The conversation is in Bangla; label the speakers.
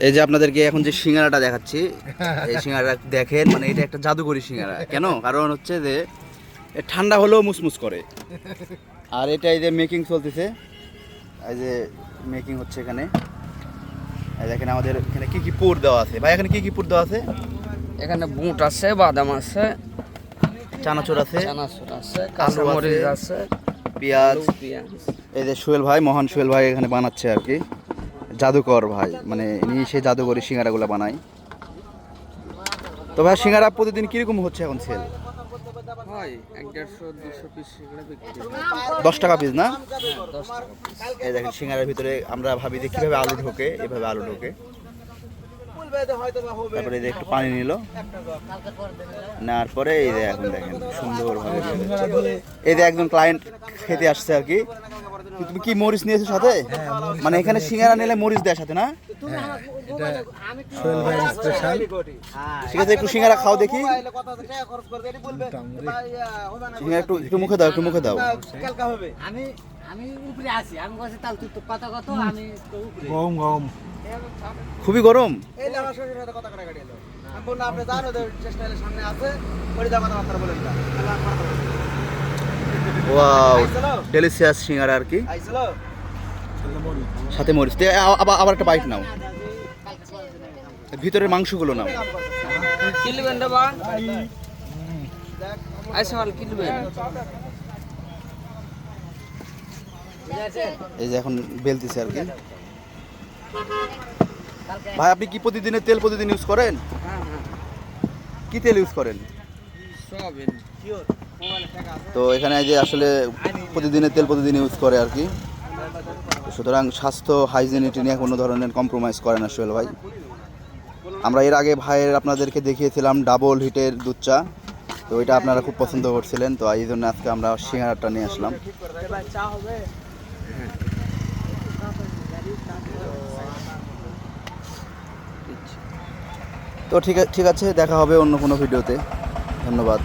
Speaker 1: এই যে আপনাদেরকে এখন যে সিঙ্গারাটা দেখাচ্ছি, এই সিঙ্গারা দেখেন, মানে এটা একটা জাদুকরি সিঙ্গারা। কেন? কারণ হচ্ছে যে ঠান্ডা হলেও মুসমুস করে। আর এটা এই যে মেকিং চলতেছে, এই যে মেকিং হচ্ছে এখানে। এই দেখেন আমাদের এখানে কি কি পুর দেওয়া আছে। ভাই এখানে কি কি পুর দেওয়া আছে?
Speaker 2: এখানে বুট আছে, বাদাম আছে,
Speaker 1: চানাচুর আছে,
Speaker 2: চানাচুর আছে, কাঁচামরিচ আছে,
Speaker 1: পেঁয়াজ।
Speaker 2: পেঁয়াজ।
Speaker 1: এই যে সোহেল ভাই, মহান সোহেল ভাই এখানে বানাচ্ছে আর কি। জাদুকর ভাই, মানে ইনি সেই জাদুকরি সিঙ্গারাগুলো বানায়। তো ভাই সিঙ্গারা প্রতিদিন কিরকম হচ্ছে এখন সেল?
Speaker 2: হয় 150-200 পিস সিঙ্গারা বিক্রি হয়।
Speaker 1: 10 টাকা পিস না?
Speaker 2: 10 টাকা পিস।
Speaker 1: এই দেখেন সিঙ্গারার ভিতরে আমরা ভাবি যে কীভাবে আলু ঢোকে, এভাবে আলু ঢোকে। তারপরে এই যে একটু পানি নিল, নেওয়ার পরে এই যে এখন দেখেন সুন্দরভাবে এই যে একজন ক্লায়েন্ট খেতে আসছে আর কি। তুমি কি মরিচ নিয়েছো সাথে? মানে এখানে সিঙ্গারা নিলে মরিচ দেয় সাথে না? ঠিক আছে, একটু সিঙ্গারা খাও দেখি। সিঙ্গারা একটু একটু মুখে দাও, একটু মুখে দাও।
Speaker 3: আমি উপরে আছি, আমি বলছি তাহলে তুই তো কথা কত, আমি তো উপরে
Speaker 4: গম গম
Speaker 1: খুবই গরম।
Speaker 5: এই যে আমার শ্বশুরের সাথে কথা কাটাকাটি হলো। আমি বললাম আপনি যান, ওদের চেষ্টা হলে সামনে আছে, ওই যা কথাবার্তা বলেন না।
Speaker 1: ওয়াও, ডেলিশিয়াস সিঙ্গারা আর কি,
Speaker 5: আইছিল
Speaker 1: সাথে মরিচ দিয়ে। আবার আবার একটা বাইট নাও, ভিতরের মাংসগুলো নাও।
Speaker 2: কিলবেন রে বা আইসা মাল কিলবেন।
Speaker 1: এই যে এখন বেলতেছে আর কি। ভাই আপনি কি প্রতিদিনের তেল প্রতিদিন ইউজ করেন?
Speaker 2: হ্যাঁ হ্যাঁ,
Speaker 1: কি তেল ইউজ করেন?
Speaker 2: সয়াবিন।
Speaker 1: তো এখানে এই যে আসলে প্রতিদিনের তেল প্রতিদিন ইউজ করে আর কি। সুতরাং স্বাস্থ্য হাইজিনিটি নিয়ে কোনো ধরনের কম্প্রোমাইজ করে না সোহেল ভাই। আমরা এর আগে ভাইয়ের আপনাদেরকে দেখিয়েছিলাম ডাবল হিটের দুধ চা, তো ওইটা আপনারা খুব পছন্দ করছিলেন, তো এই জন্য আজকে আমরা সিঙ্গারাটা নিয়ে আসলাম। তো ঠিক আছে, দেখা হবে অন্য কোনো ভিডিওতে। ধন্যবাদ।